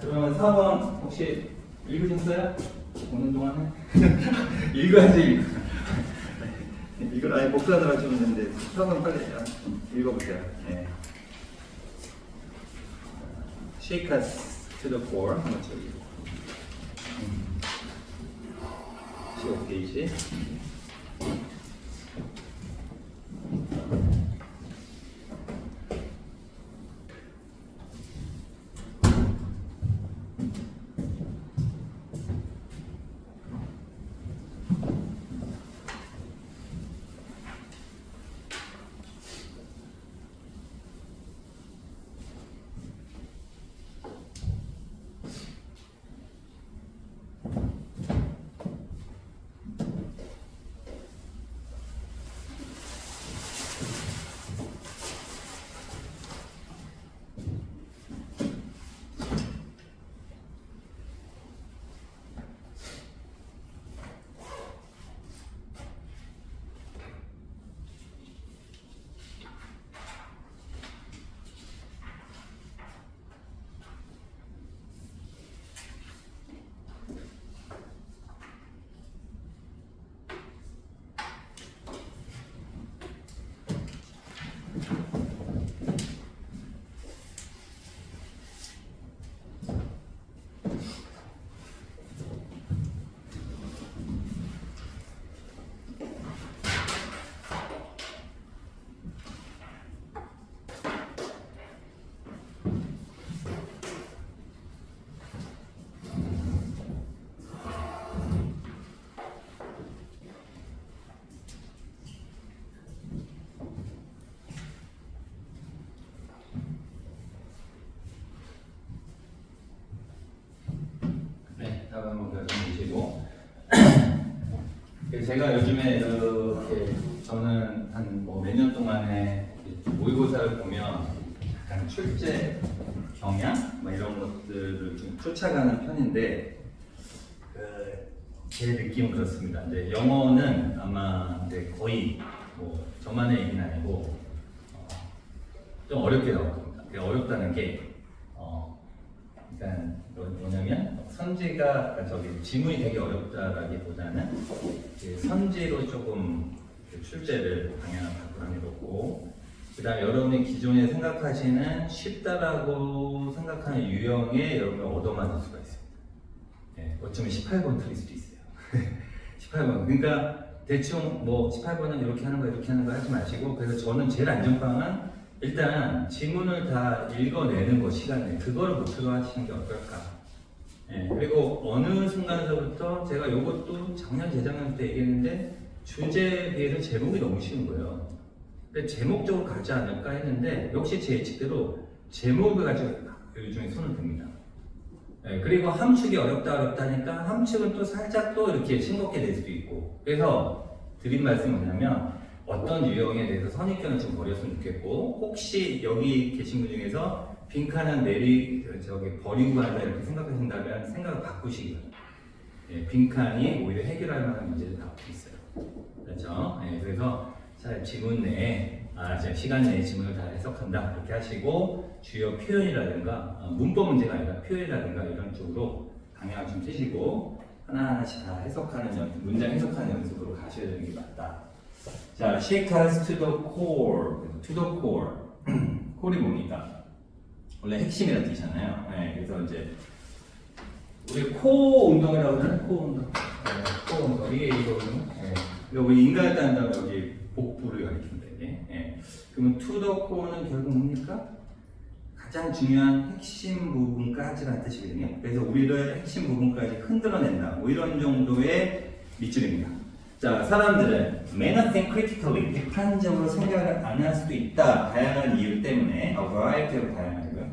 그러면 4번 혹시 읽으셨어요? 오는 동안에? 읽어야지. 이걸 아예 목사들 하시면 되는데 4번 빨리 읽어보세요. 네. Shake us to the core. 한번 저기 15페이지. 한번 보시고 제가 요즘에 이렇게 저는 한 몇 년 동안에 모의고사를 보면 약간 출제 경향 이런 것들을 좀 쫓아가는 편인데 제 느낌은 그렇습니다. 이제 영어는 아마 이제 거의 저만의 얘기는 아니고 좀 어렵게 나올 겁니다. 어렵다는 게 일단 뭐냐면 선지가 지문이 되게 어렵다라기보다는 선지로 조금 출제를 방향을 바꾸는 거고, 그다음 여러분이 기존에 생각하시는 쉽다라고 생각하는 유형에 여러분이 얻어맞을 수가 있습니다. 네, 어쩌면 18번 틀릴 수도 있어요. 18번. 그러니까 대충 18번은 이렇게 하는 거야, 이렇게 하는 거 하지 마시고, 그래서 저는 제일 안전빵은 일단 지문을 다 읽어내는 거 시간에 그거를 목표로 하시는 게 어떨까. 예, 그리고 어느 순간서부터 제가 이것도 작년 재작년 때 얘기했는데 주제에 비해서 제목이 너무 쉬운 거예요. 근데 제목적으로 가지 않을까 했는데 역시 제 예측대로 제목을 가지고 요즘에 손을 듭니다. 예, 그리고 함축이 어렵다니까 함축은 또 살짝 또 이렇게 싱겁게 될 수도 있고, 그래서 드린 말씀은 뭐냐면 어떤 유형에 대해서 선입견을 좀 버렸으면 좋겠고, 혹시 여기 계신 분 중에서 빈칸은 버리고 간다 이렇게 생각하신다면 생각을 바꾸시기 바랍니다. 예, 빈칸이 오히려 해결할 만한 문제를 갖고 있어요. 그렇죠? 예, 그래서 지문 내에 시간 내에 지문을 다 해석한다 이렇게 하시고, 주요 표현이라든가 문법 문제가 아니라 표현이라든가 이런 쪽으로 방향을 좀 쓰시고 하나하나씩 다 해석하는 문장 해석하는 연습으로 가셔야 되는 게 맞다. 자, shake us to the core. to the core. core이 뭡니까? 원래 핵심이라는 뜻이잖아요. 네, 그래서 이제 우리 코 운동이라고 하잖아요. 코 운동. 네, 코 운동. 이게 이거 운동. 네. 우리 인간을 딴다면 여기 복부를 가리킨다. 네. 그러면 to the core는 결국 뭡니까? 가장 중요한 핵심 부분까지라는 뜻이거든요. 그래서 우리를 핵심 부분까지 흔들어낸다. 이런 정도의 밑줄입니다. 자, 사람들은 may not think critically, 비판적으로 생각을 안 할 수도 있다. 다양한 이유 때문에, a variety of 다양하고요.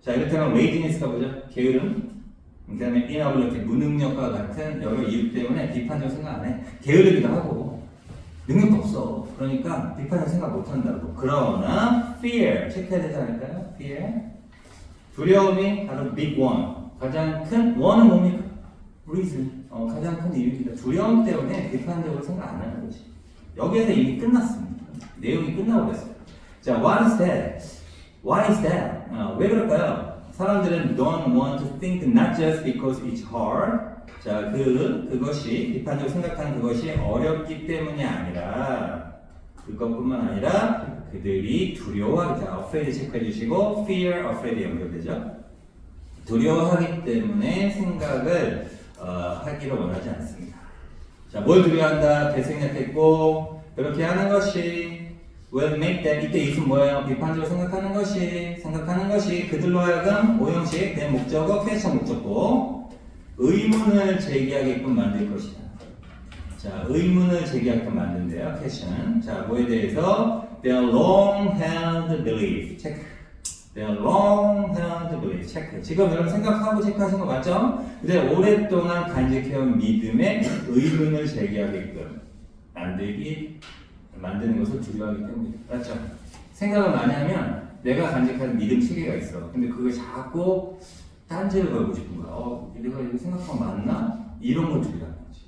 자, 이렇다면 laziness가 뭐죠? 게으름. 그 다음에 inability, 무능력과 같은 여러 이유 때문에 비판적으로 생각 안 해. 게으르기도 하고, 능력도 없어. 그러니까 비판적으로 생각 못 한다고. 그러나, fear, 체크해야 되지 않을까요? fear. 두려움이 바로 big one. 가장 큰 one은 뭡니까? reason. 가장 큰 이유입니다. 두려움 때문에 비판적으로 생각 안 하는 거지. 여기에서 이미 끝났습니다. 내용이 끝나버렸어요. 자, what is that? Why is that? 왜 그럴까요? 사람들은 don't want to think not just because it's hard. 자, 그것이 비판적으로 생각하는 그것이 어렵기 때문이 아니라 그것뿐만 아니라 그들이 두려워하기 때문에 afraid 체크해 주시고 fear, afraid 연결되죠. 두려워하기 때문에 생각을 하기를 원하지 않습니다. 자, 뭘 두려워한다? 대생략했고 그렇게 하는 것이 will make that 이때 이것은 뭐예요? 비판적으로 생각하는 것이 그들로 하여금 오형식 내 목적어 퀘스천 목적고 의문을 제기하게끔 만들 것이다. 자, 의문을 제기하게끔 만든대요. 퀘스천. 자, 뭐에 대해서 their long-held belief 체크. their long-held belief 체크. 지금 여러분 생각하고 체크하신 거 맞죠? 근데 오랫동안 간직해온 믿음에 의문을 제기하게끔 만드는 것을 두려워하기 때문이다. 맞죠? 생각을 많이 하면 내가 간직하는 믿음 체계가 있어. 근데 그걸 자꾸 딴지를 걸고 싶은 거야. 내가 이거 생각한 거 맞나? 이런 걸 두려워하는 거지.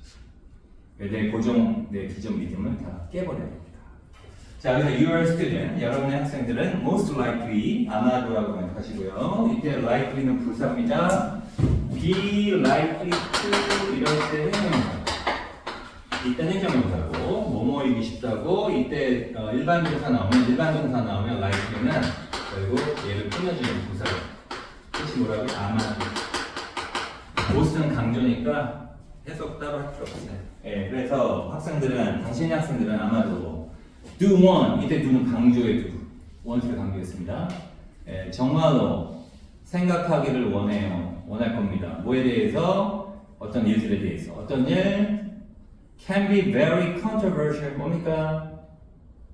내 기존 믿음을 다 깨버려야 됩니다. 자, 그래서 your student, 여러분의 학생들은 most likely, 아마도라고 하시고요. 이때 likely는 부사입니다. be likely to 이럴 때 행동사. 이때 행정명사고 뭐뭐이기 쉽다고 이때 일반 동사 나오면 likely는 결국 얘를 꾸며주는 부사로 뜻이 뭐라고요? 아마도. most는 강조니까 해석 따로 할 필요 없어요. 예, 그래서 당신의 학생들은 아마도 do want 이때 do는 강조의 do want를 강조했습니다. 예, 정말로 생각하기를 원할 겁니다. 뭐에 대해서? 어떤 일들에 대해서. 어떤 일? can be very controversial. 뭡니까?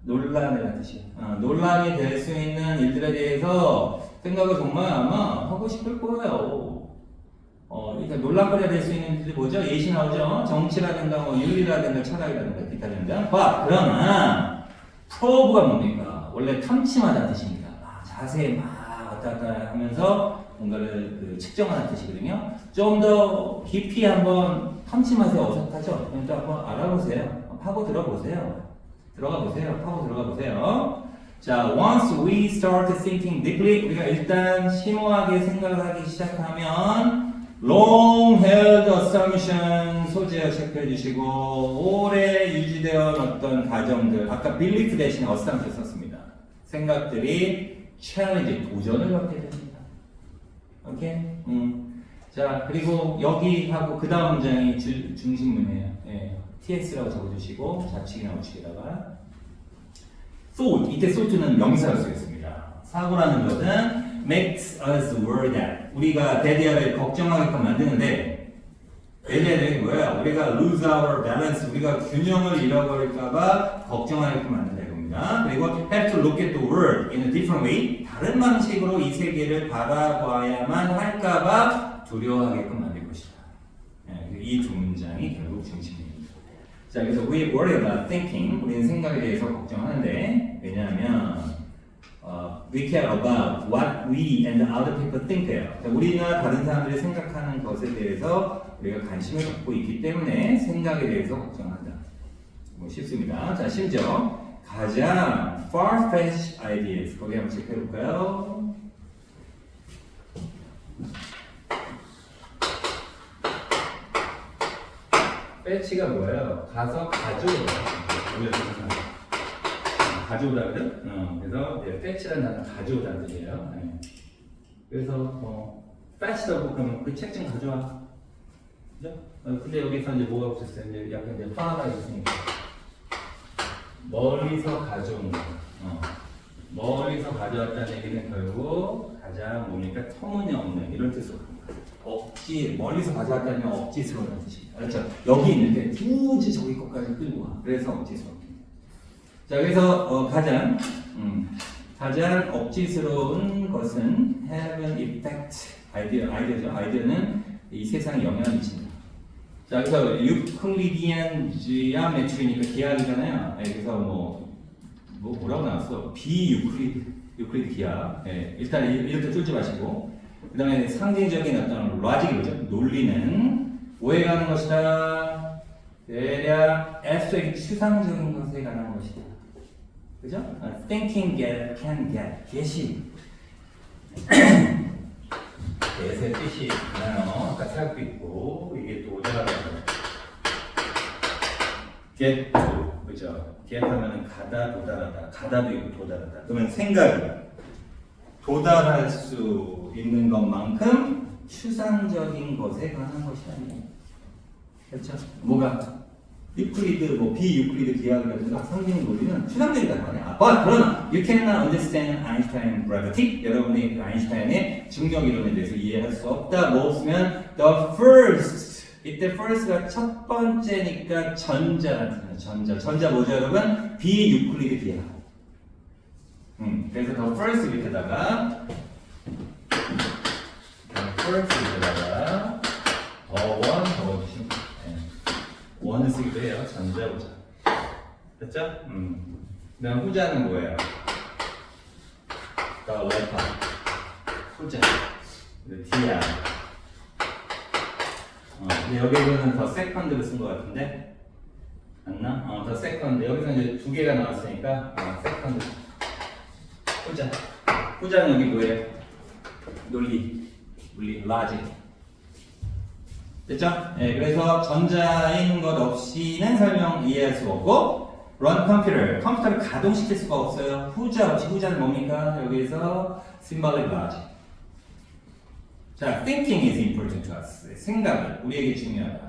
논란이라는 뜻이에요. 논란이 될 수 있는 일들에 대해서 생각을 정말 아마 하고 싶을 거예요. 그러니까 논란거리가 될 수 있는 일들이 뭐죠? 예시 나오죠? 정치라든가 뭐 윤리라든가 철학이라든가 기타 등등. 그러나 probe가 뭡니까? 원래 탐침하다는 뜻입니다. 자세히 막 왔다 갔다 하면서 뭔가를 측정하는 뜻이거든요. 좀 더 깊이 한번 탐침하세요. 어색하죠? 그럼 또 한번 알아보세요. 파고 들어가 보세요. 자, once we start thinking deeply, 우리가 일단 심오하게 생각을 하기 시작하면 long-held assumption 소재어 체크해 주시고 오래 유지되어 온 어떤 가정들, 아까 belief 대신 assumption 썼습니다. 생각들이 challenge, 도전을 받게 됩니다. 오케이? 자, 그리고 여기하고 그 다음 문장이 중심문이에요. 예, TS라고 적어주시고 좌측이나 우측에다가 thought, 이때 thought는 명사로 쓰였습니다. 사고라는 것은 makes us worry that 우리가 대대하를 걱정하게끔 만드는데 대대하는 뭐야? 우리가 lose our balance, 우리가 균형을 잃어버릴까봐 걱정하게끔 만든다 이겁니다. 그리고 have to look at the world in a different way, 다른 방식으로 이 세계를 바라봐야만 할까봐 두려워하게끔 만들 것이다. 이 두 문장이 결국 중심입니다. 자, 그래서 we worry about thinking, 우리는 생각에 대해서 걱정하는데 왜냐하면 we care about what we and other people think예요. 우리나 다른 사람들이 생각하는 것에 대해서 우리가 관심을 갖고 있기 때문에 생각에 대해서 걱정한다. 뭐 쉽습니다. 자, 심지어 가장 far-fetched ideas 거기 한번 체크해 볼까요? fetch가 뭐예요? 가서 가져오다. 가져오다 그래? 그래서 fetch라는 단어는 가져오다는 뜻이에요. 그래서 fetch라고 그러면 그 책 좀 가져와. 그죠? 근데 여기서 이제 뭐가 없었어요? 이제 약간 이제 파가 있으니까 멀리서 가져온 거. 멀리서 가져왔다는 얘기는 결국 가장 뭡니까? 터무니없는 이런 뜻으로 멀리서 가져왔다는 억지스러운 뜻입니다. 그렇죠? 여기 있는데 굳이 저기 것까지 끌고 와. 그래서 억지스러운. 자, 그래서 가장 억지스러운 것은 have an effect. 아이디어죠. 아이디어는 이 세상에 영향을 미친다. 자, 그래서 유클리디안 지오메트리니까 기하이잖아요. 그래서 뭐라고 나왔어? 유클리드 기하. 일단 이렇게 쫄지 마시고. 그 다음에 상징적인 어떤 로직이 뭐죠? 논리는 뭐에 관한 것이다? 대략 abstract 추상적인 것에 관한 것이다. 그죠? Thinking can get, get이 get의 뜻이 있나요? 아까 생각도 있고 이게 또 오다라고 get to 그죠? get 하면은 가다 도달하다 가다도 있고 도달하다 그러면 생각이 도달할 수 있는 것만큼 추상적인 것에 관한 것이 아니에요. 그렇죠? 뭐가? 유클리드, 뭐 비유클리드 기하학이라든가 상징 논리는 추상적이란 말이야. 그러나 you cannot understand Einstein gravity. 여러분이 그 아인슈타인의 중력 이론에 대해서 이해할 수 없다. 뭐 없으면 the first. 이때 first가 첫 번째니까 전자 뭐죠, 여러분? 비유클리드 기하. 그래서 the first 밑에다가 더원 적어주시면 원을 쓰기도 해요. 전자, 후자. 됐죠? 그다음 후자는 뭐예요? the latter. 후자. D야. 근데 여기서는 the second를 쓴 것 같은데? 맞나? the second. 여기서 이제 두 개가 나왔으니까 second. 후자. 후자는 여기 뭐예요? 논리, logic. 됐죠? 네, 그래서 전자인 것 없이는 설명 이해할 수 없고 run 컴퓨터를 가동시킬 수가 없어요. 후자 없이 후자는 뭡니까? 여기서 symbolic logic. 자, thinking is important to us. 생각이 우리에게 중요하다.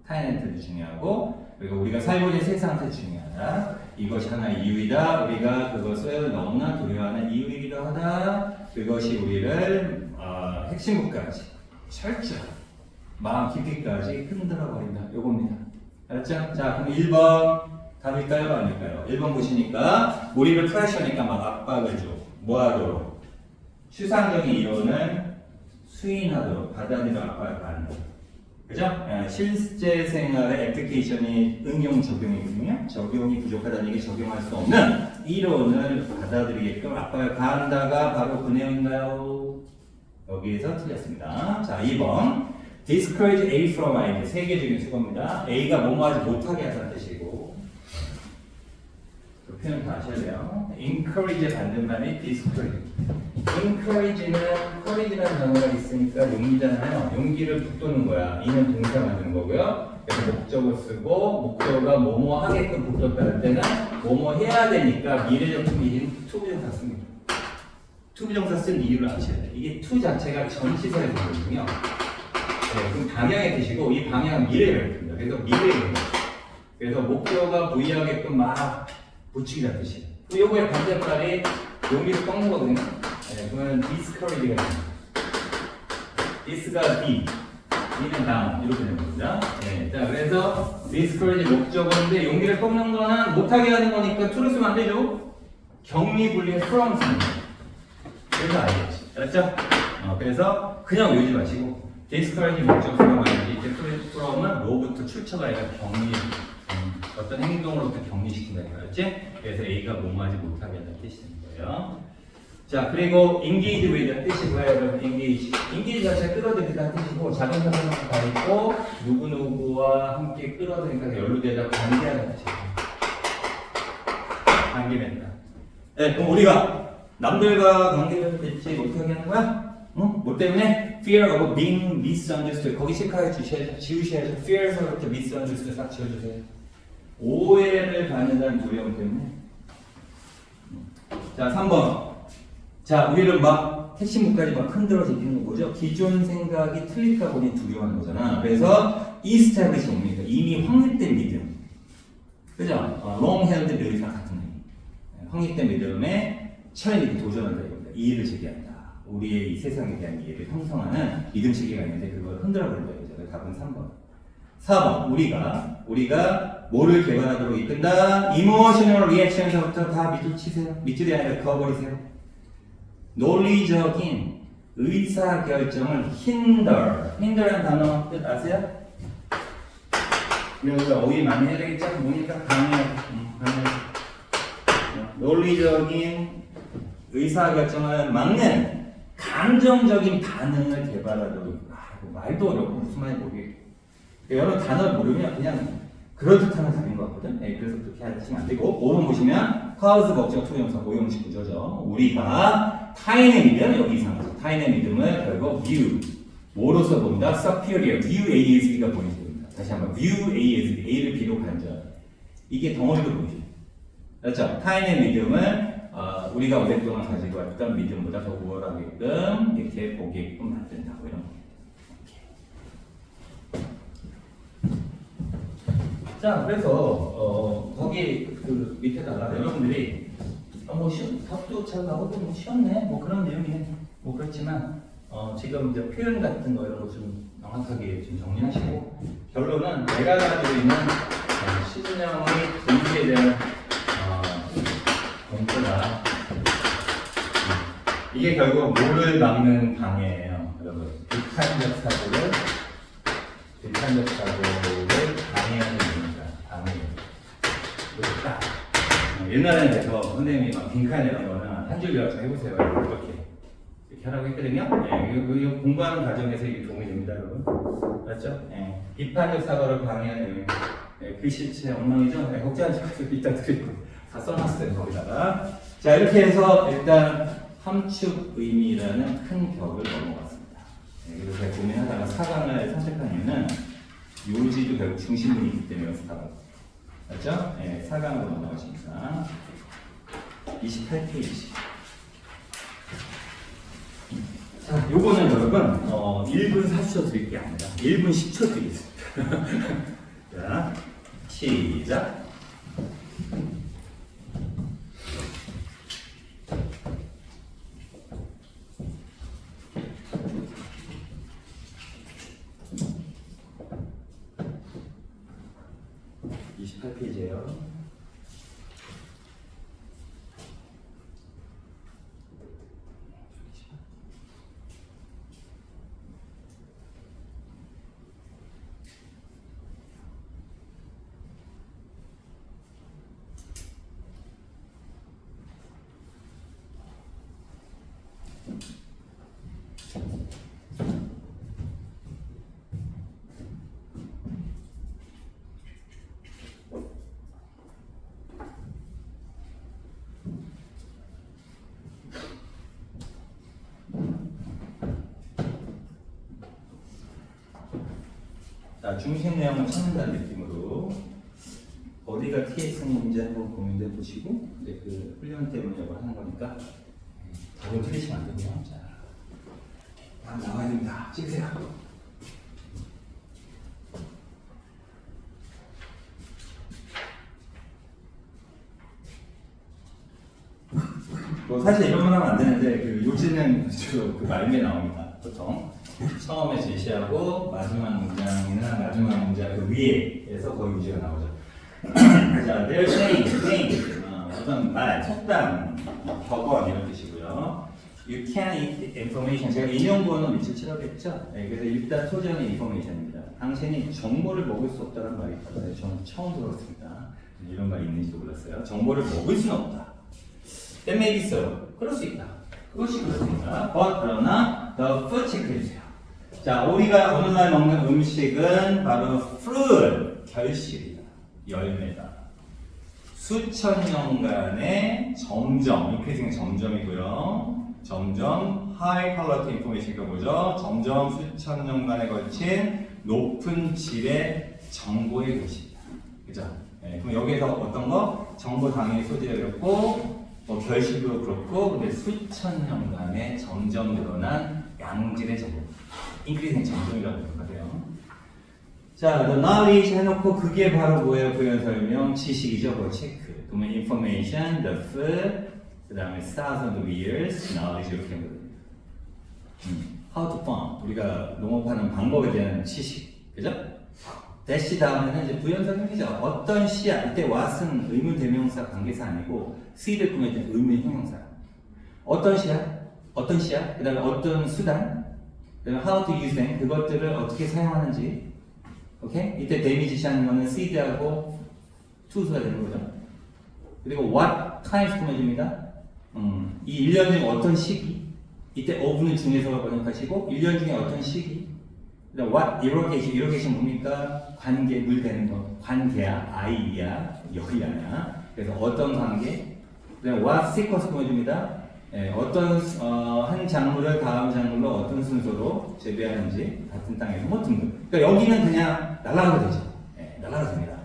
타인한테도 중요하고 그리고 우리가 살고 있는 세상한테 중요하다. 이것이 하나의 이유이다. 우리가 그것을 너무나 두려워하는 이유이기도 하다. 그것이 우리를 핵심부까지 철저히 마음 깊이까지 흔들어 버린다. 요겁니다. 알았죠? 자, 그럼 1번 답일까요? 아닐까요? 1번 보시니까 우리를 프레셔니까 막 압박을 줘. 뭐 하도록? 추상적인 이론을 수인하도록 받아들여 압박을 받는. 그죠? 실제 생활의 애플리케이션이 응용 적용이거든요. 적용이 부족하다는 얘기 적용할 수 없는 이론을 받아들이게끔 압박을 가한다가 바로 그 내용인가요? 여기에서 틀렸습니다. 자, 2번. discourage A from I. 세계적인 수거입니다. A가 뭐뭐 하지 못하게 하다는 뜻이고 그 표현 다 아셔야 돼요. encourage 반대말이 discourage. encourage는 courage라는 단어가 있으니까 용기잖아요. 용기를 북돋는 거야. 이는 동사 만드는 거고요. 그래서 목적을 쓰고 목적어가 뭐뭐 하게끔 북돋다는 때는 뭐뭐 해야 되니까 미래적 투비인 투부정사 씁니다. 투부정사 쓴 이유를 아셔야 돼요. 이게 투 자체가 전치사의 부분이거든요. 네, 그럼 방향의 뜻이고 이 방향은 미래를 뜻입니다. 그래서 미래의 뜻. 그래서 목표가 부여하게끔 막 붙이기란 뜻이에요. 또 요거의 반대말이 용기를 꺾는 거거든요. 네, 그러면 discourage가 됩니다. this가 D, D는 down 이렇게 되는 겁니다. 네, 자 그래서 discourage 목적어인데 용기를 꺾는 거는 못하게 하는 거니까 to를 쓰면 안 되죠. 격리분리의 from 씁니다. 그래서 알겠지. 알았죠? 그래서 그냥 외우지 마시고 discourage 목적어가 말이지 이제 from은 뭐부터 출처가 아니라 격리 어떤 행동으로부터 격리시킨다는 거였지? 그래서 A가 뭐뭐하지 못하게 하는 뜻이 있는 거예요. 자, 그리고 engage with 뜻이 뭐예요, 여러분? engage 자체가 끌어들이다는 뜻이고 작은 사람만 다 있고 누구누구와 함께 끌어들이니까 연루되다 관계하는 뜻이에요. 관계 맺다. 네, 그럼 우리가 남들과 관계를 맺지 못하게 하는 거야? 뭐 때문에? fear of being misunderstood. 거기 체크해 지우셔야죠. fear에서 이렇게 misunderstood 딱 지워주세요. 오해를 받는다는 두려움 때문에. 자, 3번. 자, 우리를 막 핵심부까지 막 흔들어지는 거죠. 기존 생각이 틀릴까 보니 두려워하는 거잖아. 그래서 established 옵니다. 이미 확립된 믿음. 그죠? long-held belief랑 같은 의미. 확립된 믿음에 처음에 도전한다 이겁니다. 이해를 제기한다. 우리의 이 세상에 대한 이해를 형성하는 믿음 체계가 있는데 그걸 흔들어 버린다 이거죠. 답은 3번. 4번. 우리가 뭐를 개발하도록 이끈다. emotional reaction서부터 다 밑줄 치세요. 밑줄이 아니라 그어버리세요. 논리적인 의사결정을 hinder라는 단어 뜻 아세요? 우리가 어휘 많이 해야 되겠죠? 뭐니까 강해. 논리적인 의사결정을 막는 감정적인 반응을 개발하도록. 말도 어렵고 무슨 말인지 모르겠고. 여러 단어를 모르면 그냥 그럴듯한 답인 것 같거든. 네, 그래서 그렇게 하시면 안 되고 5번 보시면 cause 목적 투명사 오형식 구조죠. 우리가 타인의 믿음 여기 이상하죠. 타인의 믿음을 결국 view 뭐로서 본다? superior view A as B가 보입니다. 다시 한번 view A as B A를 B로 간전. 이게 덩어리로 보이죠. 그렇죠? 타인의 믿음을 우리가 오랫동안 가지고 왔던 믿음보다 더 우월하게끔 이렇게 보게끔 만든다고 이런 거. 자, 그래서 거기 그 밑에다가 여러분들이 답도 잘 나오고 뭐 쉬웠네 뭐 그런 내용이 뭐 그렇지만 지금 이제 표현 같은 거 이런 거 좀 명확하게 좀 정리하시고 결론은 내가 가지고 있는 신념의 존재에 대한 공부다. 이게 결국 뭐를 막는 방해예요, 여러분. 비판적 사고를 방해하는 겁니다. 방해. 그렇다. 옛날에는 그래서 선생님이 막 빈칸 이런 거는 한 줄 요약 좀 해보세요. 이렇게 하라고 했거든요. 이거 공부하는 과정에서 이게 도움이 됩니다, 여러분. 맞죠? 비판적 사고를 방해하는 글씨체 엉망이죠? 걱정하지 마세요. 이따 드리고 다 써놨어요, 거기다가. 자, 이렇게 해서 일단 함축 의미라는 큰 벽을 넘어갔습니다. 그래서 고민하다가 4강을 선택한 이유는 요지도 결국 중심이 있기 때문에 4강. 맞죠? 4강으로 넘어가십니다. 28페이지. 자, 요거는 여러분, 1분 40초 드릴 게 아니라 1분 10초 드리겠습니다. 자, 시작. 페이지예요. 자, 중심 내용을 찾는다는 느낌으로 어디가 TS인지 한번 고민해 보시고 이제 그 훈련 때문에 이걸 하는 거니까 답을 틀리시면 안 되고요. 자, 다 나와야 됩니다. 찍으세요. 뭐 사실 이런 건 하면 안 되는데 그 요지는 주로 그 말미에 나옵니다. 보통 처음에 제시하고 마지막 문장이나 마지막 문장 그 위에에서 거의 요지가 나오죠. 자, they're saying 어떤 말, 속담, 격언 이런 뜻이고요. You can eat information. 제가 인용구어는 며칠 치라고 했죠. 그래서 일단 소재는 information입니다. 당신이 정보를 먹을 수 없다는 말이 있어요. 저는 처음 들었습니다. 이런 말이 있는지도 몰랐어요. 정보를 먹을 수는 없다. That may be so. 그럴 수 있다. 그것이 그렇습니다. 그러나 the food check해주세요. 자, 우리가 오늘날 먹는 음식은 바로 fruit, 결실이다. 열매다. 수천 년간의 점점, increasing 점점이고요. 점점 high quality information이가 뭐죠? 점점 수천 년간에 걸친 높은 질의 정보의 것이다. 그죠? 그럼 여기에서 어떤 거? 정보 당연히 소재였고 결실도 그렇고 근데 수천 년간의 점점 늘어난 양질의 정보 increasing 점점이라고 생각해요. 자, the knowledge 해놓고 그게 바로 뭐예요? 부연 설명 지식이죠. 그거 체크. 그러면 information, the food, 그 다음에 thousands of years, knowledge 이렇게 하거든요. How to farm. 우리가 농업하는 방법에 대한 지식. 그죠? 대시 다음에는 이제 부연 설명이죠. 어떤 씨앗, 이때 what은 의문 대명사 관계사 아니고 seed를 꾸밀 때 의문 형용사. 어떤 씨앗, 어떤 씨앗, 그 다음에 어떤 수단, 그 다음에 how to use them, 그것들을 어떻게 사용하는지. 오케이? 이때 데미지 하는 거는 seed하고 투수가 되는 거죠. 그리고 what times 꾸며줍니다. 이 1년 중 어떤 시기, 이때 어부는 중에서 번역하시고 1년 중에 어떤 시기, 그다음 what irrigation 뭡니까? 관계 물 되는 거, 관계야, 아이야, 여기야냐. 그래서 어떤 관계, 그다음에 what sequence 보여줍니다. 예, 어떤 한 작물을 다음 작물로 어떤 순서로 재배하는지 같은 땅에서 뭐 등등. 그러니까 여기는 그냥 날아가도 되죠. 예, 날아가도 됩니다.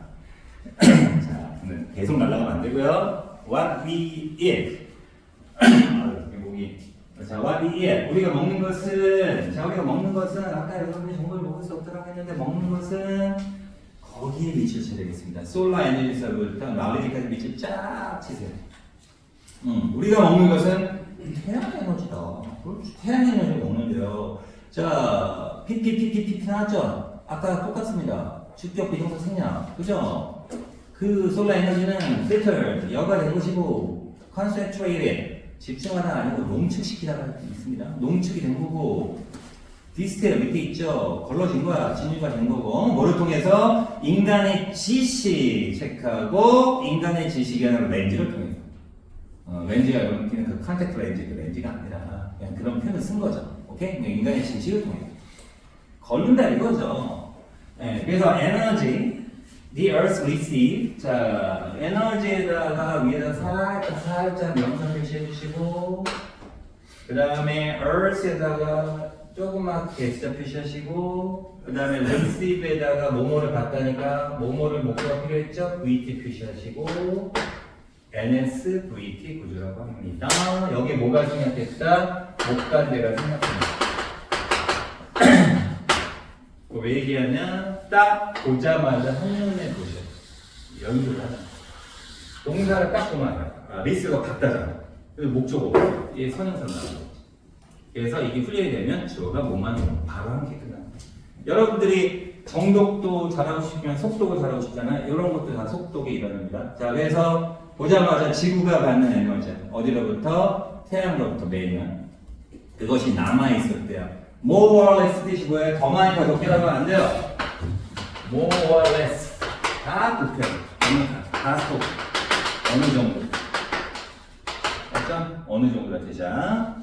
자, 계속 날아가면 안 되고요. What we eat. 목이. 자, what we eat. 우리가 먹는 것은 아까 여러분이 정보를 먹을 수 없다고 했는데 먹는 것은 거기에 밑을 쳐야 되겠습니다. 솔라 에너지서부터 나머지까지 밑을 쫙 치세요. 우리가 먹는 것은 태양 에너지다. 태양 에너지 먹는데요. 자, PPPPP 나왔죠? 아까 똑같습니다. 주격 비동사 생략. 그죠? 그 솔라 에너지는 filtered, 여과된 것이고, concentrated, 집중하다 아니고 농축시키다가 있습니다. 농축이 된 거고, 디스텔 밑에 있죠? 걸러진 거야. 진유가 된 거고, 뭐를 통해서? 인간의 지식 체크하고, 인간의 지식이 아니라 렌즈를 통해서. 렌즈가 여러분 그 컨택트 렌즈, 그 렌즈가 아니라 그냥 그런 표현을 쓴 거죠. 오케이? 그냥 인간의 지식을 통해서. 걸른다 이거죠. 네, 그래서 에너지, the earth receive. 자, 에너지에다가 위에다 살짝 명상 표시해 주시고, 그 다음에 earth에다가 조그맣게 S자 표시하시고, 그 다음에 receive에다가 모모를 받다니까 모모를 목표가 필요했죠? VT 표시하시고, NS, VT 구조라고 합니다. 여기에 뭐가 생략됐다? 목간대가 생략됩니다. 왜 얘기하냐? 딱 보자마자 한눈에 보셔. 연구를 하잖아. 동사를 딱 보면 알아. 리스가 같다잖아. 그래서 목적어, 얘 선형선 나오고. 그래서 이게 훈련이 되면 주어가 뭐만 바로 함께 끝납니다. 여러분들이 정독도 잘하고 싶으면 속독을 잘하고 싶잖아요. 이런 것도 다 속독의 일환입니다. 자, 그래서 보자마자 지구가 받는 에너지, 어디로부터? 태양으로부터 매년. 그것이 남아있었대요. more or less 뜻이 뭐예요? 더 많이 더 적게 하면 안 돼요. more or less. 다 곱해요. 다 속. 어느 정도. 맞죠? 어느 정도가 되자.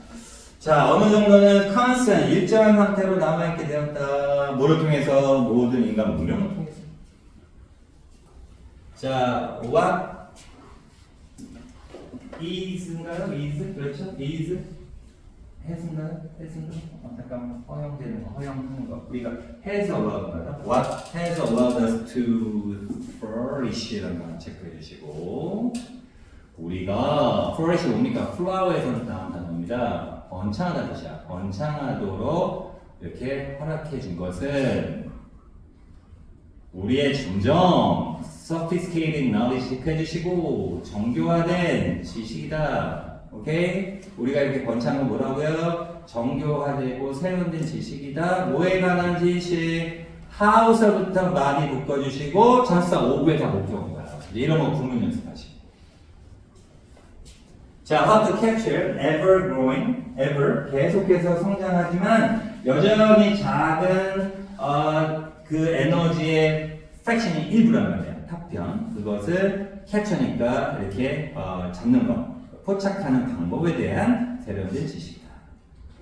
자, 어느 정도는 constant, 일정한 상태로 남아있게 되었다. 뭐를 통해서? 모든 인간 문명을 통해서. 자, what is인가요? is? 그렇죠? is? has인가요? 잠깐만, 허용되는 거, 허용하는 거. 우리가 has allowed 거요. What has allowed us to flourish? 라는 거 체크해 주시고, 우리가 flourish 뭡니까? flower에서 나온 단어입니다. 번창하다 뜻이야. 번창하도록 이렇게 허락해 준 것은 우리의 점점 sophisticated knowledge 해주시고 정교화된 지식이다. 오케이? 우리가 이렇게 번창은 뭐라고요? 정교화되고 세련된 지식이다. 뭐에 관한 지식? how서부터 많이 묶어주시고 전사 5부에 다 목적인 거야. 이런 거 구문 연습하시고. 자, how to capture ever growing, ever 계속해서 성장하지만 여전히 작은 그 에너지의 프랙션이 일부란 말이에요. 탑변. 그것을 캡처니까 이렇게 잡는 것, 포착하는 방법에 대한 세련된 지식이다.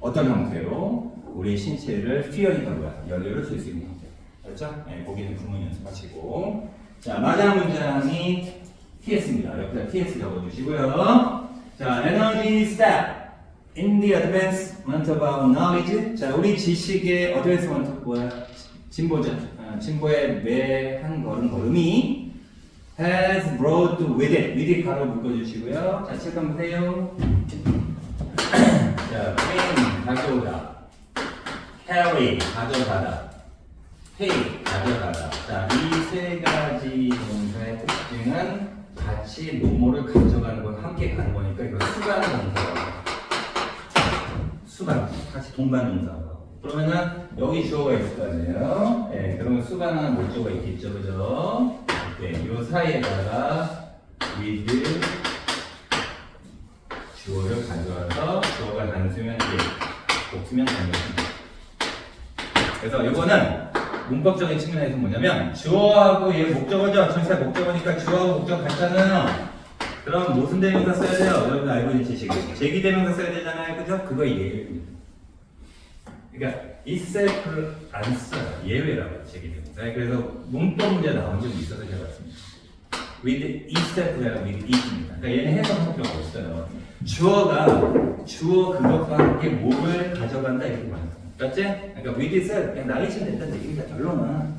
어떤 형태로 우리 신체를 퓨어링 뭐야? 연료를 줄 수 있는 형태. 그렇죠? 네, 거기는 구문 연습하시고. 자, 마지막 문장이 TS입니다. 옆에다 TS 적어주시고요. 자, energy step in the advancement of our knowledge. 자, 우리 지식의 advancement 뭐야? 진보죠. 진보의 매 한 걸음이 has brought with it 가로 묶어주시고요. 자, 책 한번 보세요. 자, bring 가져오다, carry 가져가다, pay 가져가다. 자, 이 세 가지 동사의 특징은 같이 뭐뭐를 가져가는 건 함께 가는 거니까 이거 수반 동사라고. 수반 같이 동반 동사라고. 그러면은 여기 주어가 있을 거 아니에요? 네, 그러면 수반하는 목적어가 있겠죠, 그죠? 네, 이 사이에다가 with 주어를 가져와서 주어가 단수면 복수면 단수입니다. 그래서 이거는 문법적인 측면에서 뭐냐면 주어하고 얘 목적어죠. 전체 목적어니까 주어하고 목적어 같잖아요. 그럼 무슨 대명사 써야 돼요? 여러분 알고 있는 지식이 제기 대명사 써야 되잖아요, 그죠? 그거 예외입니다. 그러니까 itself를 안 써요. 예외라고 제기 대명사. 그래서 문법 문제 나온 적이 있어서 제가 봤습니다. with itself가 with it입니다. 그러니까 얘는 해석할 필요가 없어요. 주어 그것과 함께 뭐를 가져간다 이렇게 말해요. 맞지? 그러니까 with itself 그냥 나가시면 된다는 얘기입니다. 결론은.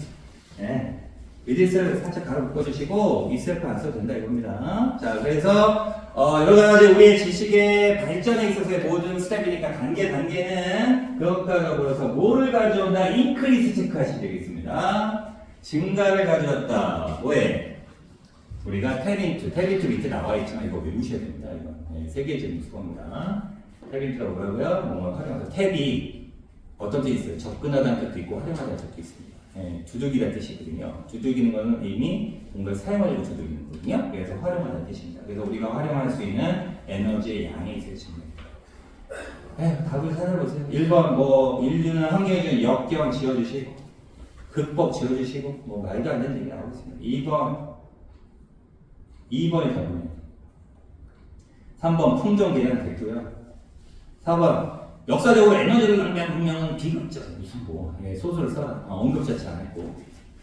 네. with itself 살짝 가로 묶어주시고 itself 안 써도 된다 이겁니다. 자, 그래서 여러 가지 우리의 지식의 발전에 있어서의 모든 스텝이니까 단계는 그것과 더불어서 뭐를 가져온다? increase 체크하시면 되겠습니다. 증가를 가져왔다. 뭐에? 우리가 탭인트 밑에 나와 있지만 이거 외우셔야 됩니다. 이거 네, 세계적인 수거입니다. 탭인트가 뭐라고요? 뭔가 활용해서 탭이 어떤 뜻이 있어요? 접근하다는 뜻도 있고 활용하다는 뜻도 있습니다. 네, 두들기라는 뜻이거든요. 두들기는 거는 이미 뭔가를 사용하려고 두들기는 거거든요. 그래서 활용하다는 뜻입니다. 그래서 우리가 활용할 수 있는 에너지의 양에 있으신 겁니다. 답을 찾아보세요. 1번 뭐 인류는 환경에 역경 지어주시고 극복 지어주시고 뭐 말도 안 되는 얘기 나오고 있습니다. 2번이 답이네요. 3번 풍정 계량 됐고요. 4번 역사적으로 에너지를 낭비한 분명은 비극적 무슨 뭐 소설을 써라 언급자치 안 했고.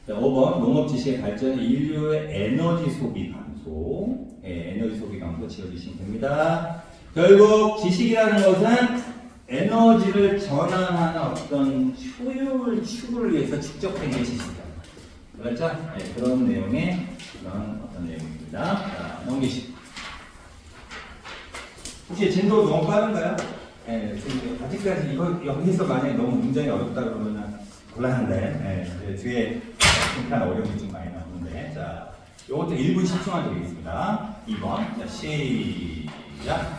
자, 5번 농업 지식의 발전은 인류의 에너지 소비 감소 에너지 소비 감소 지어주시면 됩니다. 결국 지식이라는 것은 에너지를 전환하는 어떤 효율 추구를 위해서 축적된 게 지식이다. 그렇죠? 네, 그런 내용의 그런 어떤 내용입니다. 자, 넘기시고. 혹시 진도 너무 빠른가요? 네, 아직까지 이거 여기서 만약에 너무 문장이 어렵다 그러면 곤란한데 네, 뒤에 약간 어려움이 좀 많이 나오는데 자, 이것도 1분 10초만 드리겠습니다. 2번 자, 시작.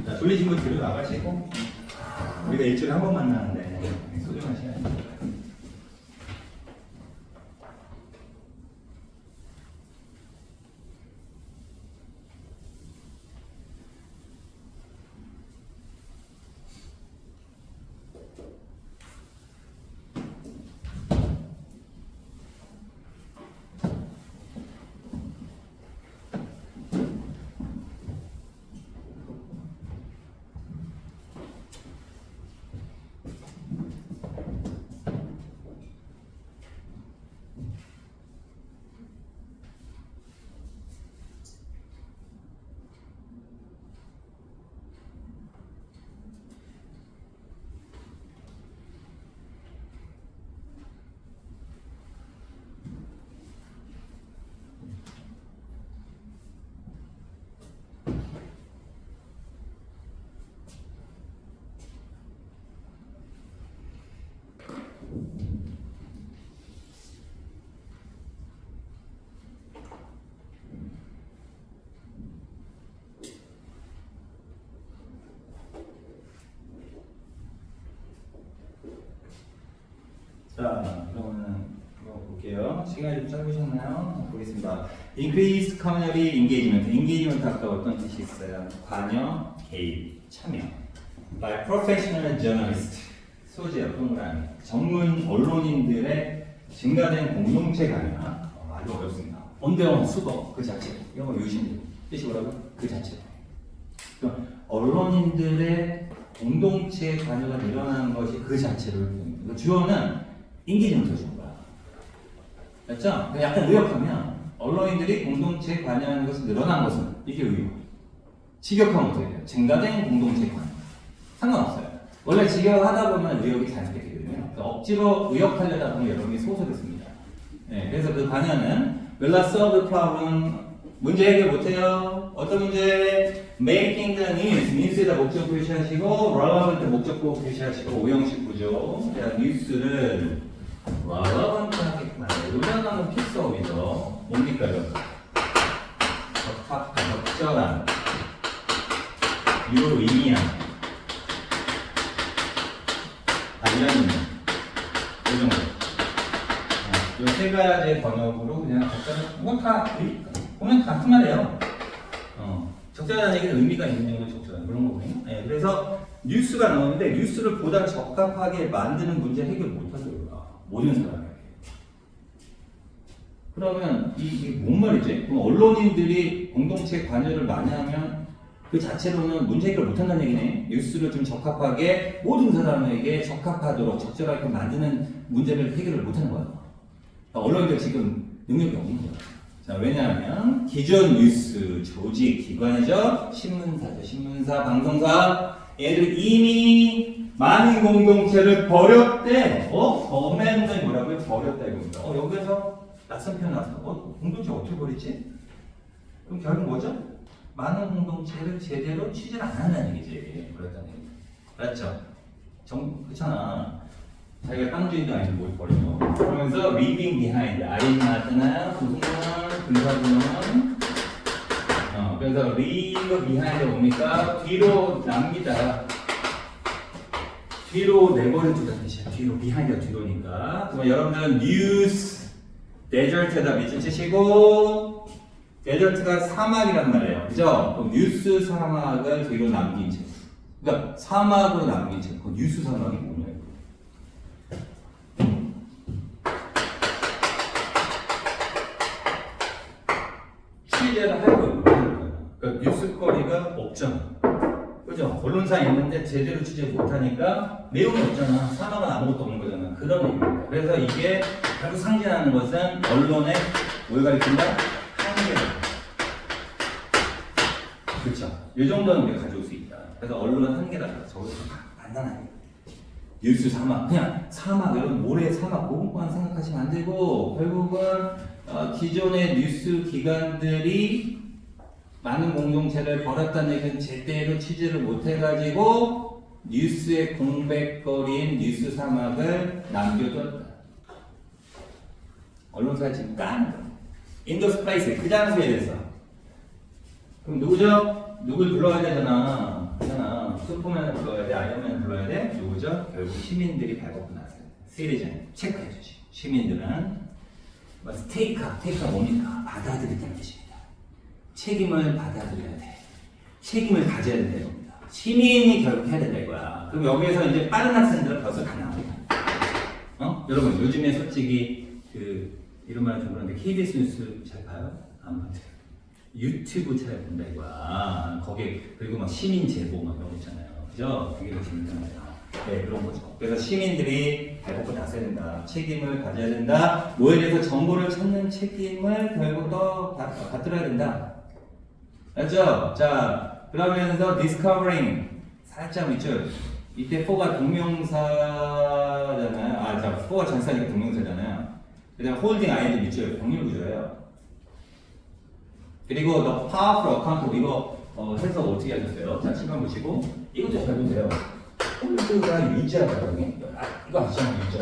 자, 졸리신 분 뒤로 나가시고 우리가 일주일에 한 번 만나는데 소중한 시간입니다. 자, 그러면은 이거 볼게요. 시간이 좀 짧으셨나요? 보겠습니다. Increased community engagement. engagement 아까 어떤 뜻이 있어요? 관여, 개입, 참여. By professional journalists. 소지역 동그라미. 전문 언론인들의 증가된 공동체 관여. 말도 어렵습니다. 온대원 수거 그 자체. 이런 거 외우시면 돼요. 뜻이 뭐라고? 그 자체. 그러니까 언론인들의 공동체 관여가 늘어나는 것이 그 자체로 됩니다. 주어는 인기지문서 준 거야. 맞죠? 약간 의역하면 언론인들이 공동체에 관여하는 것이 늘어난 것은 이게 의역. 직역하면 어떻게 돼요? 증가된 공동체 관여. 상관없어요. 원래 직역하다 보면 의역이 자연스럽게 되거든요. 그러니까 억지로 의역하려다 보면 여러분이 소설을 씁니다. 네, 그래서 그 관여는 will not solve the problem. 문제 해결 못해요. 어떤 문제? Making the news. news에다 목적 표시하시고 relevant 목적보 표시하시고 오형식 구조. 자, 뉴스를 relevant하게 의존하는 필수어이죠. 뭡니까요? 적절한, 유의미한, 관련 있는 이 정도. 이 세 가지 번역으로 그냥 적절한, 이건 다 보면 같은 말이에요. 적절한 얘기는 의미가 있는 정도 적절한 그런 거거든요. 네, 그래서 뉴스가 나오는데 뉴스를 보다 적합하게 만드는 문제 해결 못하더라고요. 모든 사람에게. 그러면 이게 뭔 말이지? 그럼 언론인들이 공동체 관여를 많이 하면 그 자체로는 문제 해결 못한다는 얘기네. 뉴스를 좀 적합하게 모든 사람에게 적합하도록 적절하게 만드는 문제를 해결을 못하는 거야. 그러니까 언론인들 지금 능력이 없는 거야. 자, 왜냐하면 기존 뉴스 조직 기관이죠. 신문사죠. 신문사, 방송사. 얘들 이미 많은 공동체를 버렸대. 버맨은 뭐라고요? 버렸다 이겁니다. 여기서 낯선 표현 나왔어. 공동체 어떻게 버리지? 그럼 결국 뭐죠? 많은 공동체를 제대로 취재를 안 한다는 얘기지. 그랬다는 얘기. 맞죠? 그렇잖아. 자기가 깡주인도 아닌데 뭘 버려. 그러면서 leaving behind. 아래에 나왔잖아요. 구성원, 분사구문. 그래서 leave behind가 뭡니까? 뒤로 남기다. 뒤로 내버려 두다는 뜻이야. 뒤로, behind가 뒤로니까. 그럼 여러분들은 news, desert에다 밑줄 치시고, 데저트가 사막이란 말이에요. 그죠? 그럼 뉴스 사막을 뒤로 남긴 채. 그러니까 사막으로 남긴 채. 그 뉴스 사막이 뭐냐고. 취재를 하고 그러니까 뉴스거리가 없잖아. 그죠? 언론사에 있는데 제대로 취재 못하니까 내용이 없잖아. 사막은 아무것도 없는 거잖아. 그런 의미입니다. 그래서 이게 결국 상징하는 것은 언론의 뭘 가리킨다? 그렇죠. 이 정도는 우리가 가져올 수 있다. 그래서 언론은 한계라서 저기서 간단하게 뉴스 사막, 그냥 사막 이런 모래 사막 그것만 생각하시면 안 되고 결국은 기존의 뉴스 기관들이 많은 공동체를 벌였다는 얘기는 제대로 취재를 못 해가지고 뉴스의 공백거리인 뉴스 사막을 남겨뒀다. 언론사가 지금 까는 거야. In those places, 그 장소에 대해서. 그럼 누구죠? 누굴 불러야 되잖아. 슈퍼맨을 불러야 돼? 아이언맨을 불러야 돼? 누구죠? 결국 시민들이 발벗고 나서요. 시리즌 체크해 주시. 시민들은 테이크가 뭡니까? 받아들이다는 뜻입니다. 책임을 받아들여야 돼. 책임을 가져야 된다 이겁니다. 시민이 결국 해야 된다 이거야. 그럼 여기에서 이제 빠른 학생들은 벌써 다 나옵니다. 여러분 요즘에 솔직히 이런 말 좀 그런데 KBS 뉴스 잘 봐요? 안 봐요. 유튜브 잘 본다 이거야. 거기 그리고 막 시민 제보 막 이런 거 있잖아요. 그죠? 그게 더 재밌잖아요. 네, 그런 거죠. 그래서 시민들이 발벗고 나서야 된다. 책임을 가져야 된다. 뭐에 대해서 정보를 찾는 책임을 결국 또 받들어야 된다. 알죠? 자, 그러면서 discovering 살짝 밑줄. 이때 4가 동명사잖아요. 자, 4가 전사니까 동명사잖아요. 그 다음 holding ing 밑줄 병렬 구조예요. 그리고 the powerful account 이거 해석 어떻게 하셨어요? 자, 친구 보시고 이것도 잘 보세요. 홀드가 유지하다 이거 아시잖아요, 유지.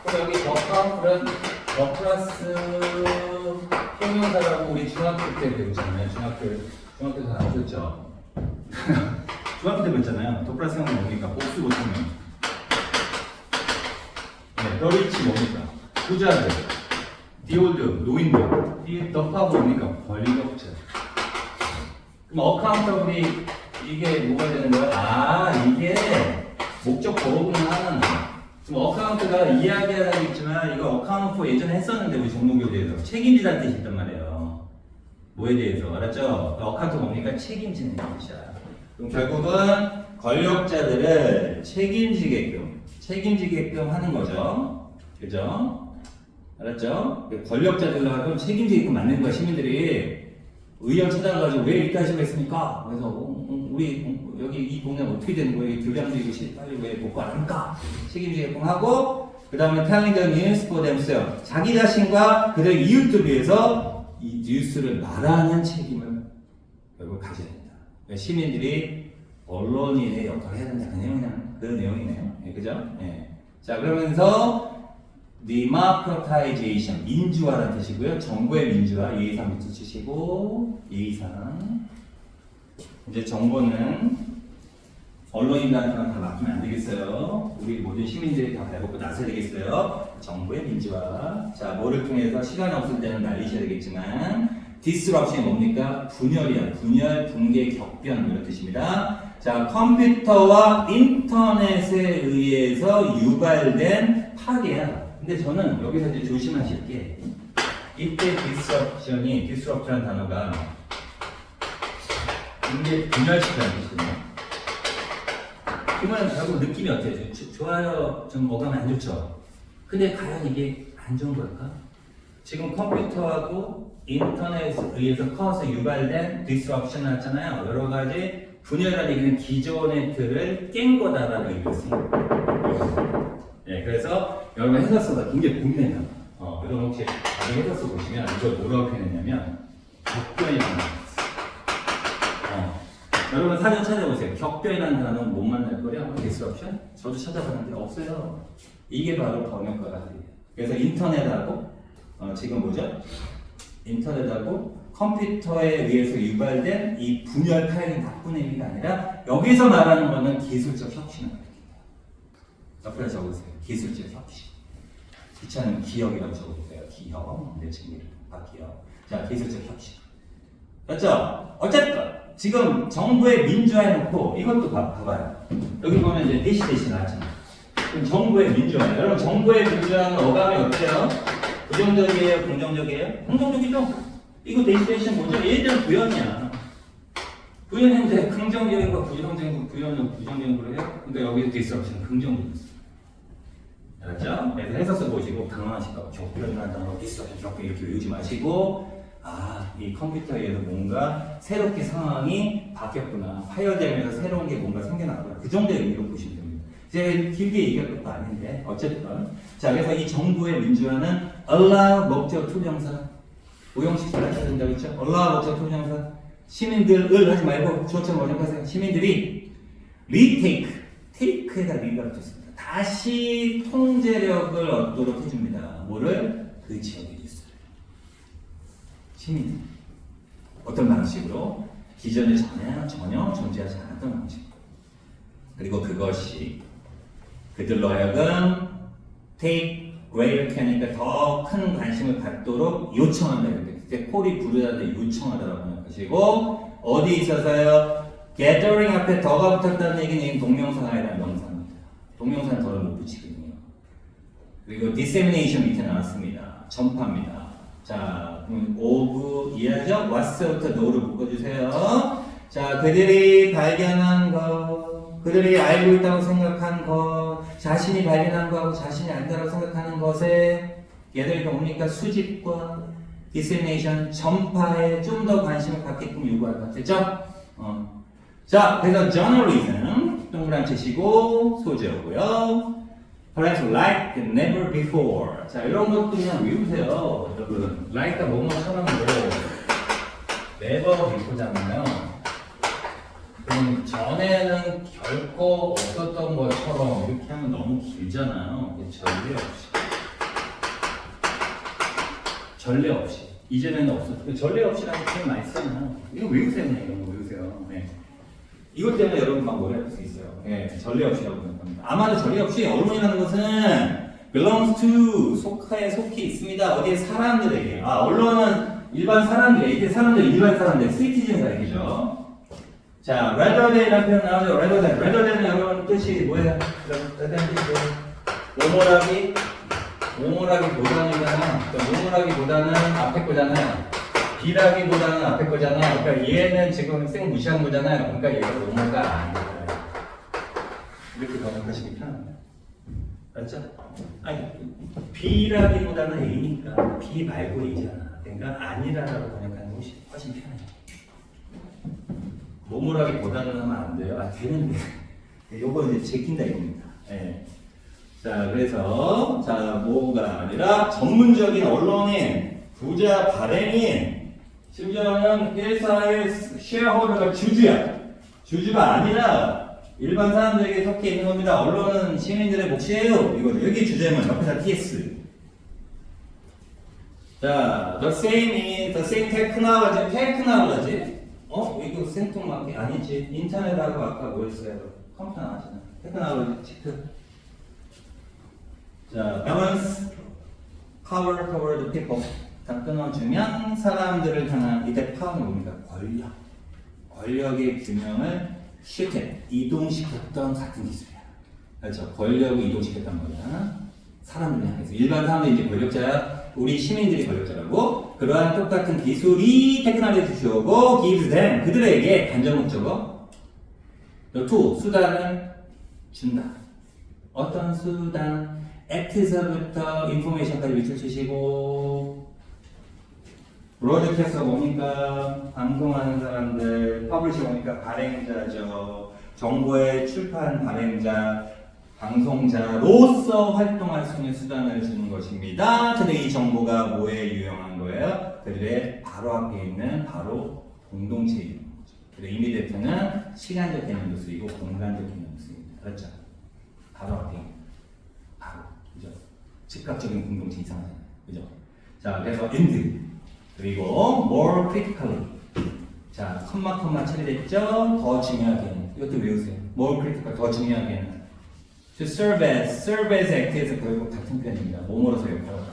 그럼 여기 the powerful은 the 플러스 형용사라고 우리 중학교 때 배웠잖아요. 중학교 때 나오셨죠? 중학교 때 배웠잖아요. the 플러스 형은 뭡니까? 복수 못하면. 네, the rich 뭡니까? 부자들. The old, 노인들. 이 덕하고 뭡니까? 권력자. 그럼 어카운터블이 이게 뭐가 되는 거야? 이게 목적 보호구나. 지금 어카운트가 이야기하라고 있지만 이거 어카운트 예전에 했었는데 우리 종목교대에서 책임지다는 뜻이 있단 말이에요. 뭐에 대해서 알았죠? 어카운트 뭡니까? 책임지는 뜻이야. 그럼 결국은 권력자들을 책임지게끔 하는 거죠. 그죠? 알았죠? 권력자들로 하여금 책임지게끔 만든 거야. 시민들이 의원 찾아가가지고 왜 이따 식으로 했습니까? 그래서 우리 여기 이 동네는 어떻게 되는 거예요? 교장도 이것이 빨리 왜 복구 안 합니까? 책임지게끔 하고 그 다음에 telling the news for themselves 자기 자신과 그들의 이웃들 위해서 이 뉴스를 말하는 책임을 결국 가져야 된다. 시민들이 언론인의 역할을 해야 된다. 그냥 그 내용이네요. 네, 그죠? 네. 자, 그러면서 democratization, 민주화라는 뜻이고요. 정부의 민주화, 예의상 밑줄 치시고 예의상. 이제 정보는 언론인들한테만 다 맡기면 안 되겠어요. 우리 모든 시민들이 다 발벗고 나서야 되겠어요. 정부의 민주화. 자, 뭐를 통해서 시간 없을 때는 날리셔야 되겠지만 disruption이 뭡니까? 분열이야. 분열, 붕괴, 격변 이런 뜻입니다. 자, 컴퓨터와 인터넷에 의해서 유발된 파괴야. 근데 저는 여기서 이제 조심하실 게 이때 disruption이라는 단어가 이게 분열시키는 뜻이거든요. 그러면 결국 느낌이 어때요? 좋아요, 좀 어감이 안 좋죠? 근데 과연 이게 안 좋은 걸까? 지금 컴퓨터하고 인터넷에 의해서 커서 유발된 디스럽션 났잖아요. 여러 가지 분열이라는 얘기는 기존의 틀을 깬 거다라는 의미가 있습니다. 예, 그래서 여러분 해설서가 굉장히 고민해요. 여러분 혹시 나중에 해설서 보시면 이걸 뭐라고 표현했냐면 격변이라는 단어. 여러분 사전 찾아보세요. 격변이라는 단어는 못 만날 거예요. 디스럽션? 저도 찾아봤는데 없어요. 이게 바로 번역가가 하는 거예요. 그래서 인터넷하고 지금 뭐죠? 인터넷하고 컴퓨터에 의해서 유발된 이 분열 파일이 나쁜 의미가 아니라 여기서 말하는 거는 기술적 혁신을 말합니다. 옆에 적으세요. 기술적 혁신. 기차는 기억이라고 적어주세요. 기억. 내 친구를 기억. 자, 기술적 혁신. 맞죠? 어쨌든 지금 정부의 민주화해놓고 이것도 봐봐요. 여기 보면 이제 대시 나왔잖아요. 그럼 정부의 민주화. 여러분 정부의 민주화는 어감이 어때요? 부정적이에요? 긍정적이에요? 긍정적이죠? 이거 대시 뭐죠? 얘들은 부연이야. 부연인데 긍정적인 거 부정적인 거 부정적인 거로 해요? 그러니까 여기서 디스럽션 긍정적이었어요. 알았죠? 그래서 해석서 보시고 당황하실까 격변이라는 단어 디스럽션 격변 이렇게 외우지 마시고 이 컴퓨터에 의해서 뭔가 새롭게 상황이 바뀌었구나. 파열되면서 새로운 게 뭔가 생겨났구나. 그 정도의 의미로 보시면 됩니다. 제가 길게 얘기할 것도 아닌데 어쨌든 자 그래서 이 정부의 민주화는 allow 목적 투정사 오형식 잘 하셔야 된다고 했죠? allow 목적 투정사 시민들을 하지 말고 조처럼 번역하세요. 시민들이 retake take에다 리가 붙였습니다. 다시 통제력을 얻도록 해줍니다. 뭐를? 그 지역의 뉴스를 시민들 어떤 방식으로? 기존에 전혀 존재하지 않았던 방식. 그리고 그것이 그들로 하여금 take greater care니까 더 큰 관심을 갖도록 요청한다. 그때 콜이 부르다는데 요청하다라고 생각하시고 어디 있어서요? gathering 앞에 더가 붙었다는 얘기는 동명사가 아니라 명사입니다. 동명사는 더를 못 붙이거든요. 그리고 dissemination 밑에 나왔습니다. 전파입니다. 자, 그럼 of 이해하죠? what부터 no를 묶어주세요. 자, 그들이 발견한 것, 그들이 알고 있다고 생각한 것, 자신이 발견한 것하고 자신이 안다고 생각하는 것에 얘들이 뭡니까? 수집과 dissemination, 전파에 좀 더 관심을 갖게끔 요구할 것 됐죠? 자, 그래서 journalism 동그라미 치시고 소재였고요. Perhaps like never before. 자, 이런 것도 그냥 외우세요. 여러분, like가 뭐뭐처럼 never before잖아요. 그럼 전에는 결코 없었던 것처럼 이렇게 하면 너무 길잖아요. 전례 없이. 이전에는 없었고 전례 없이라는 표현 많이 쓰잖아요. 이거 외우세요. 그냥 이런 거 외우세요. 네. 이것 때문에 여러분 막 오래 할 수 있어요. 네, 전례 없이라고 생각합니다. 아마도 전례 없이 언론이라는 것은 belongs to 속해 있습니다. 어디에 사람들에게. 언론은 일반 사람들에게. 이때 사람들 일반 사람들 시티즌이라 얘기죠. 자, rather than이라는 표현 나오죠. rather than. rather than은 여러분 뜻이 뭐예요? rather than 뜻이 모모라기보다는잖아요. 모모라기보다는 앞에 거잖아요. 비라기보다는 앞에 거잖아요. 그러니까 얘는 지금 생 무시한 거잖아요. 그러니까 얘가 모모가 아니에요. 이렇게 번역하시기 편합니다. 맞죠? 아니, 비라기보다는 A니까 비 말고 A잖아. 그러니까 아니라라고 번역하는 것이 훨씬 편해요. 모모라기보다는 하면 안 돼요. 되는데. 요거 이제 제낀다 이겁니다. 예. 자, 그래서, 뭐가 아니라 전문적인 언론인, 부자, 발행인, 심지어는 회사의 쉐어홀더가 주주야. 주주가 아니라 일반 사람들에게 섞여 있는 겁니다. 언론은 시민들의 몫이에요. 이거 여기 주제문, 옆에다 TS. 자, the same technology. 이거 생뚱맞게 아니지. 인터넷하고 아까 뭐였어요? 컴퓨터 나왔잖아. 테크놀로지 체크. 자, balance power toward the people. 다 끊어주면 사람들을 향한 이때 파워는 뭡니까? 권력의 균형을 이동시켰던 같은 기술이야. 그렇죠? 권력을 이동시켰던 거야. 사람들을 향해서. 일반 사람들이 이제 권력자야. 우리 시민들이 권력자라고. 그러한 똑같은 기술이 테크놀로지 주시고 gives them 그들에게 간접 목적어 수단을 준다. 어떤 수단? 액트서부터 인포메이션까지 밑줄 치시고 브로드캐스터 뭡니까? 방송하는 사람들, 퍼블리셔 뭡니까? 발행자죠. 정보의 출판 발행자, 방송자로서 활동할 수 있는 수단을 주는 것입니다. 근데 이 정보가 뭐에 유용한 거예요? 그들의 바로 앞에 있는 바로 공동체에 있는 거죠. 그리고 이미디어트는 시간적 개념도 쓰이고 공간적 개념도 쓰입니다. 그렇죠? 바로 앞에 있는 바로, 그죠? 즉각적인 공동체 이상하잖아요. 그죠? 자, 그래서 and 그리고 more critically. 자, 컴마 처리됐죠? 더 중요하게는 이것도 외우세요. more critical 더 중요하게는 to serve as act에서 결국 같은 표현입니다. 뭐뭐로서 역할하다.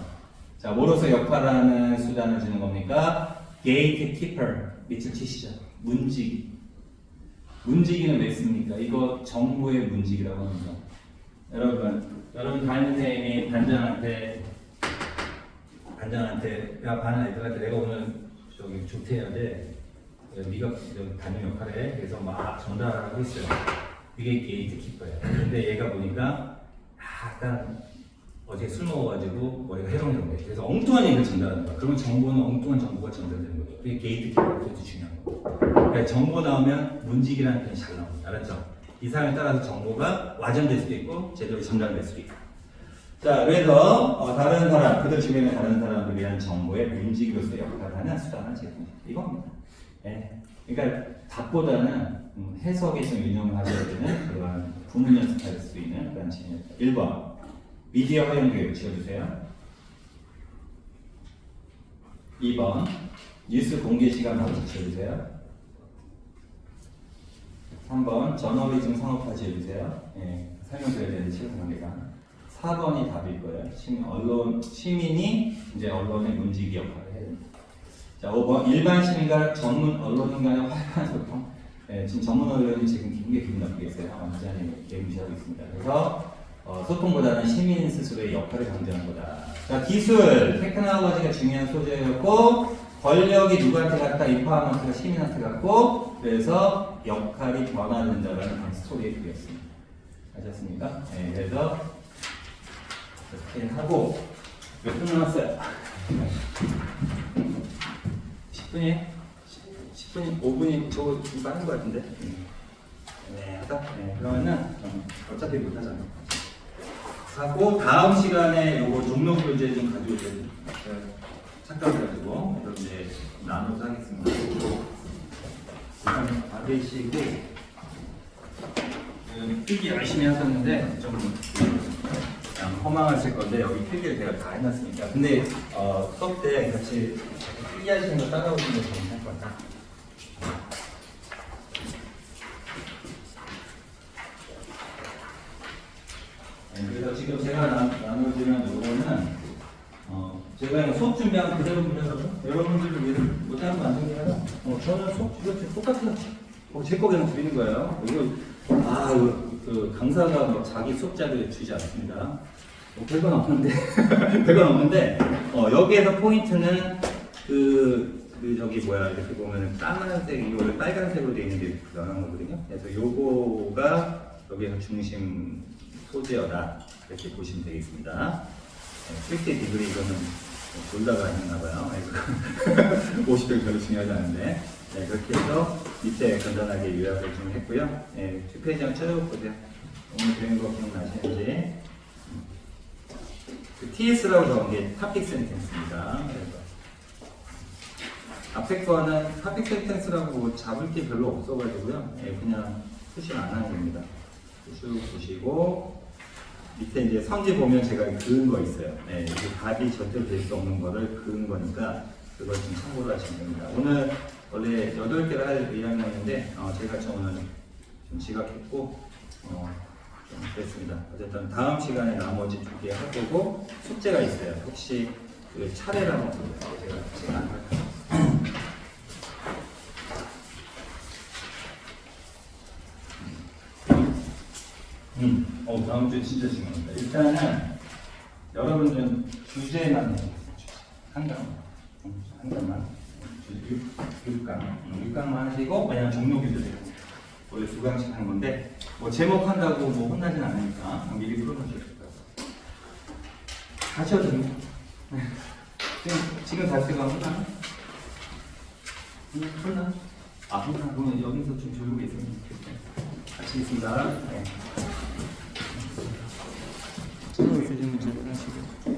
자, 뭐로서 역할하는 수단을 주는 겁니까? gatekeeper 밑줄 치시죠. 문지기. 문지기는 왜 씁니까? 이거 정보의 문지기라고 합니다. 여러분 담임선생님이 반장한테 야 반 애들한테 내가 오늘 저기 조퇴해야 돼. 네가 담임 역할에 그래서 막 전달하라고 했어요. 이게 게이트 키퍼예요. 근데 얘가 보니까 약간 어제 술 먹어가지고 머리가 해롱해롱해. 그래서 엉뚱한 얘기를 전달하는 거야. 그러면 정보는 엉뚱한 정보가 전달되는 거죠. 그게 게이트 키퍼가 그것도 중요한 거고. 그러니까 정보 나오면 문직이라는 표현이 잘 나옵니다. 알았죠? 이 사람에 따라서 정보가 와전될 수도 있고 제대로 전달될 수도 있고. 자, 그래서 다른 사람, 그들 주변의 다른 사람들을 위한 정보의 문직으로서 역할을 하는 수단을 제공합니다. 이겁니다. 예. 그러니까 답보다는 해석에 좀 유념을 하셔야 되는 그런 구문 연습할 수 있는 그런 질문입니다. 1번 미디어 활용 교육 지어주세요. 2번 뉴스 공개 시간 방식 지어주세요. 3번 저널리즘 산업화 지어주세요. 예, 설명드려야 되는데 시간 관계가 4번이 답일 거예요. 시민이 이제 언론의 문지기 역할을 해야 됩니다. 자, 5번 일반 시민과 전문 언론인 간의 활발한 소통. 네, 지금 전문 언론이 지금 굉장히 기분 나쁘게 있어요. 완전히 개무시하고 있습니다. 그래서 소통보다는 시민 스스로의 역할을 강조하는 거다. 자, 기술, 테크놀로지가 중요한 소재였고 권력이 누구한테 갔다 인파먼트가 시민한테 갔고 그래서 역할이 변화된다라는 스토리의 글이었습니다. 아셨습니까? 네, 그래서 이렇게 하고 몇 분 남았어요? 10분이? 10분이? 5분이 저거 좀 빠른 것 같은데? 네, 하다? 네, 그러면은 어차피 못하잖아. 하고 다음 시간에 요거 종로 교재 좀 가지고 오세요. 착각해가지고 그럼 이제 나눠서 하겠습니다. 일단 받으시고 필기 열심히 하셨는데 좀 그냥 허망하실 건데 여기 필기를 제가 다 해놨으니까 근데 수업 때 같이 필기하시는 거 따라오시는 게 괜찮을 것 같다. 네, 그래서 지금 제가 나눠드리는 요거는 제가 수업 준비한 그대로 여러분들을 위해서 못하는 거 안 생겨요. 저는 수업 이거 똑같은 제 거에는 드리는 거예요. 이거 그 강사가 뭐 자기 수업자를 주지 않습니다. 별건 없는데 별건 없는데 여기에서 포인트는 저기 뭐야 이렇게 보면은 까만색 이거를 빨간색으로 되어 있는데 변한 거거든요. 그래서 요거가 여기에서 중심 소재어다 이렇게 보시면 되겠습니다. 60° 이거는 돌다가 있나 봐요. 50도 별로 중요하지 않은데 네, 그렇게 해서 밑에 간단하게 요약을 좀 했고요. 네, 뒷페이지 한번 찾아보세요. 오늘 배운 거 기억나시는지 TS라고 적은 게 topic sentence입니다. 그래서 앞에 거는 topic sentence라고 잡을 게 별로 없어가지고요. 네, 그냥 표시를 안 하는 겁니다. 쭉 보시고 밑에 이제 선지 보면 제가 그은 거 있어요. 네, 답이 절대로 될 수 없는 거를 그은 거니까 그걸 좀 참고를 하시면 됩니다. 오늘 원래 8개를 할 의향이었는데 제가 오늘 좀 지각했고 좀 그랬습니다. 어쨌든 다음 시간에 나머지 2개 해보고 숙제가 있어요. 혹시 그 차례를 한번 볼게요. 제가 안 할까요? 다음 주 진짜 중요합니다. 일단은 여러분들은 주제만 해주세요. 한 강만 6강만 하시고 그냥 종료 교재대로 원래 2강씩 하는 건데 뭐 제목 한다고 뭐 혼나진 않으니까 미리 풀어놓으셔야 될 것 같아요. 하셔도 됩니다. 지금 잘 쓰고 혼나요? 혼나? 아, 혼나. 그러면 여기서 좀 조용히 있으면 좋겠네. 같이 있습니다. 네. 질문 있으신 분 질문하시고.